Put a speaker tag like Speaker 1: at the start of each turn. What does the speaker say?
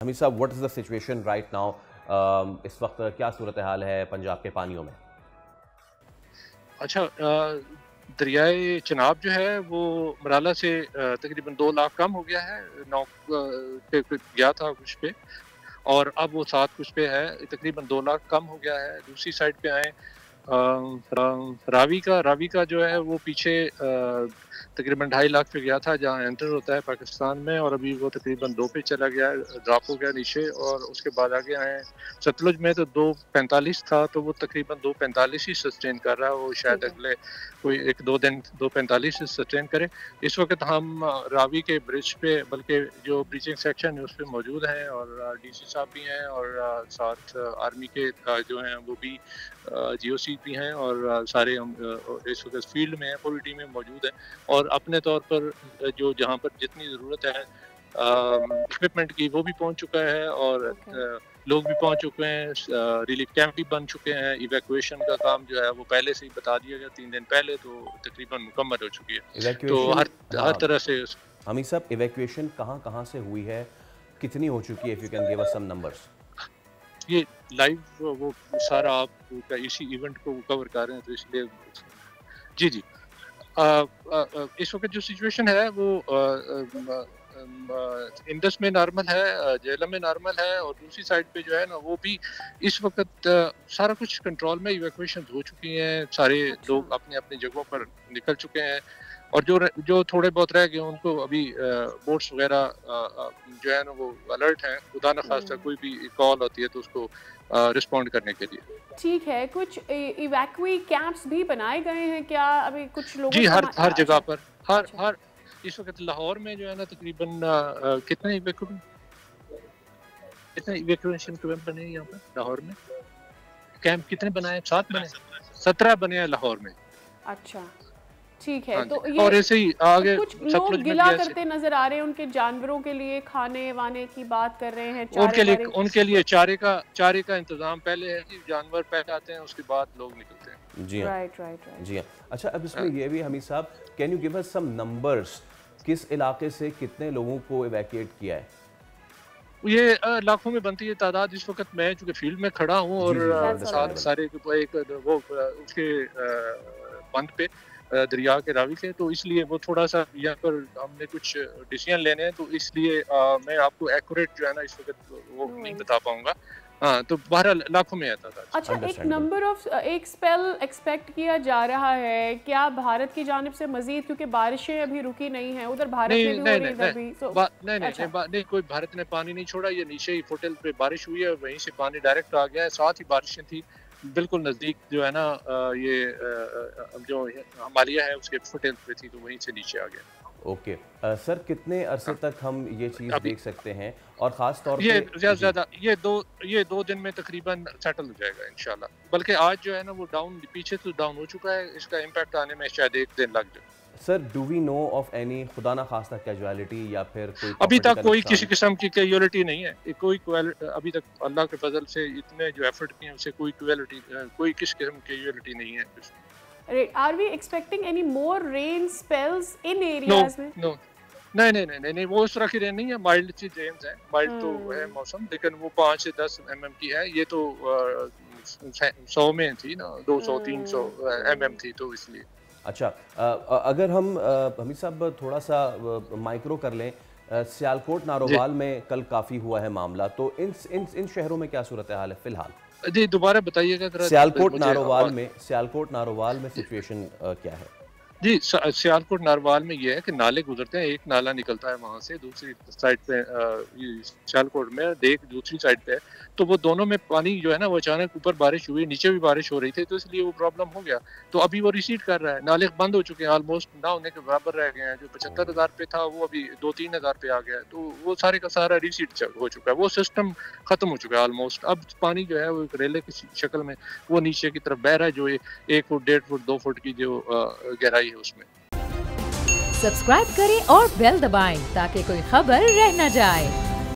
Speaker 1: हमीद साहब, what is the situation right now? इस वक्त क्या सूरत हाल है पंजाब के पानियों में?
Speaker 2: अच्छा, दरियाए चनाब जो है वो मराला से तकरीबन 2 लाख कम हो गया है। 9 पे गया था कुछ पे, और अब वो 7 कुछ पे है, तकरीबन 2 लाख कम हो गया है। दूसरी साइड पे आए, रावी का जो है वो पीछे तकरीबन 2.5 लाख पे गया था जहाँ एंटर होता है पाकिस्तान में, और अभी वो तकरीबन 2 पे चला गया, ड्रॉप हो गया नीचे। और उसके बाद आगे आए सतलुज में तो 2.45 था, तो वो तकरीबन 2.45 ही सस्टेन कर रहा है। वो शायद अगले कोई 1-2 दिन 2.45 से सस्टेन करे। इस वक्त हम रावी के ब्रिज पे, बल्कि जो ब्रीचिंग सेक्शन है उस पर मौजूद हैं, और डीसी साहब भी हैं, और साथ आर्मी के जो हैं वो भी जीओसी भी हैं, और सारे हम इस वक्त फील्ड में हैं, पूरी टीमें मौजूद हैं। और अपने तौर पर जो जहाँ पर जितनी ज़रूरत है इक्विपमेंट की, वो भी पहुँच चुका है, और लोग भी पहुँच चुके हैं। रिलीफ कैंप भी बन चुके हैं। इवैक्यूएशन का काम जो है वो पहले से ही बता दिया गया 3 दिन पहले, तो तकरीबन मुकम्मल हो चुकी है। तो हर तरह से
Speaker 1: हमीद साहब, इवैक्यूएशन कहाँ से हुई है, कितनी हो चुकी है? If you can give us some numbers.
Speaker 2: ये लाइव वो सारा आप इसी इवेंट को कवर कर रहे हैं, तो इसलिए जी जी। इस वक्त जो सिचुएशन है वो इंडस में नॉर्मल है, जेलम में नॉर्मल है, और दूसरी साइड पे जो है ना वो भी इस वक्त सारा कुछ कंट्रोल में, इवैक्यूएशन हो चुकी हैं, सारे लोग अपने अपनी जगहों पर निकल चुके हैं। और जो थोड़े बहुत रह गए उनको अभी बोट्स वगैरह जो है ना वो अलर्ट हैं, खुदा न खास्ता कोई भी कॉल होती है तो उसको रिस्पॉन्ड करने के लिए।
Speaker 3: ठीक है, कुछ इवैक्यूई कैंप्स भी बनाए गए हैं क्या अभी कुछ लोगों
Speaker 2: जी, हर
Speaker 3: का?
Speaker 2: जगह पर, हर इस वक्त लाहौर में जो है ना तकरीबन कितने इवैक्यूएशन कैंप बने हैं यहाँ पर लाहौर में? कैंप कितने बनाए? 7 बने, 17 बने हैं लाहौर में।
Speaker 3: अच्छा, ठीक है।
Speaker 2: हाँ
Speaker 3: तो
Speaker 2: जी,
Speaker 3: ये
Speaker 2: और ऐसे ही आगे
Speaker 3: कुछ लोग
Speaker 2: सतलुज में
Speaker 3: गिला
Speaker 2: भी ऐसे
Speaker 3: करते नजर आ रहे हैं, उनके जानवरों के लिए खाने वाने की बात कर रहे हैं,
Speaker 2: उनके लिए चारे का इंतजाम पहले है जी। जानवर पहले आते हैं, उसके बाद लोग निकलते हैं।
Speaker 1: जी हाँ,
Speaker 3: राइट।
Speaker 1: जी हाँ। अच्छा, अब इसमें ये भी हमीद साहब, can you give us some numbers, किस इलाके से कितने लोगों को इवैक्यूएट किया है?
Speaker 2: ये लाखों में बनती है तादाद। इस वक्त मैं चूंकि फील्ड में खड़ा हूँ, और साथ सारे एक वो उसके बंद पे दरिया के रावी के, तो इसलिए वो थोड़ा सा यहाँ पर हमने कुछ डिसीजन लेने हैं, तो इसलिए मैं आपको एक्यूरेट जो है ना इस वक्त वो नहीं बता पाऊंगा। हाँ, तो 12 लाखों में आता था।
Speaker 3: अच्छा, एक नंबर ऑफ एक स्पेल एक्सपेक्ट किया जा रहा है क्या भारत की जानिब से मजीद, क्योंकि बारिशें अभी रुकी नहीं हैं, उधर भारत में भी हो रही है, इधर भी?
Speaker 2: नहीं, कोई भारत ने पानी नहीं छोड़ा। ये नीचे ही फुटेल पे बारिश हुई है, वहीं से पानी डायरेक्ट आ गया है। साथ ही बारिशें थी बिल्कुल नज़दीक जो है ना, ये जो हिमालय है उसके फुटेल पे थी, तो वहीं से नीचे आ गया।
Speaker 1: ओके सर, कितने अरसे तक हम ये चीज़ देख सकते हैं, और ख़ास तौर
Speaker 2: ये
Speaker 1: पे
Speaker 2: ज़्यादा ये दो दिन में तकरीबन सेटल हो जाएगा इंशाल्लाह। बल्कि आज जो है ना वो पीछे तो डाउन हो चुका है, इसका इम्पैक्ट आने में शायद 1 दिन लग जाए।
Speaker 1: Sir, do we know of any खुदा ना खास्ता कैजुअलिटी या फिर कोई
Speaker 2: अभी
Speaker 1: प्रॉपर्टी
Speaker 2: तक
Speaker 1: का
Speaker 2: कोई
Speaker 1: नुकसान?
Speaker 2: किसी किस्म की कैजुअलिटी नहीं है। अभी तक अल्लाह के फजल से इतने जो एफर्ट किए हैं उससे कोई किस किस्म की कैजुअलिटी नहीं है।
Speaker 3: Are we expecting any more rain spells in areas में?
Speaker 2: नो, नहीं, वो उस तरह की रेन नहीं है। माइल्ड सी रेन्स है, माइल्ड तो है मौसम, लेकिन वो 5 से 10 mm की है। ये तो 100 में थी ना, 200-300 mm थी, तो इसलिए।
Speaker 1: अच्छा, अगर हम हमीद साहब थोड़ा सा माइक्रो कर लें, सियालकोट नारोवाल में कल काफ़ी हुआ है मामला, तो इन शहरों में क्या सूरत हाल है फिलहाल?
Speaker 2: जी, दोबारा बताइएगा जरा।
Speaker 1: सियालकोट नारोवाल में सिचुएशन क्या है?
Speaker 2: जी, सियालकोट नारवाल में ये है कि नाले गुजरते हैं। एक नाला निकलता है वहाँ से, दूसरी साइड पे सियालकोट में देख दूसरी साइड पे है, तो वो दोनों में पानी जो है ना वो अचानक ऊपर बारिश हुई, नीचे भी बारिश हो रही थी, तो इसलिए वो प्रॉब्लम हो गया। तो अभी वो रिसीड कर रहा है, नाले बंद हो चुके हैं, ऑलमोस्ट ना होने के बराबर रह गए हैं। जो 75,000 पे था वो अभी 2-3 हज़ार पे आ गया है, तो वो सारे का सारा रिसीड हो चुका है। वो सिस्टम खत्म हो चुका है ऑलमोस्ट। अब पानी जो है वो एक रेले की शक्ल में वो नीचे की तरफ बह रहा है, जो 1 फुट 1.5 फुट 2 फुट की जो गहराई है उसमें।
Speaker 4: सब्सक्राइब करें और बेल दबाएं ताकि कोई खबर रह न जाए।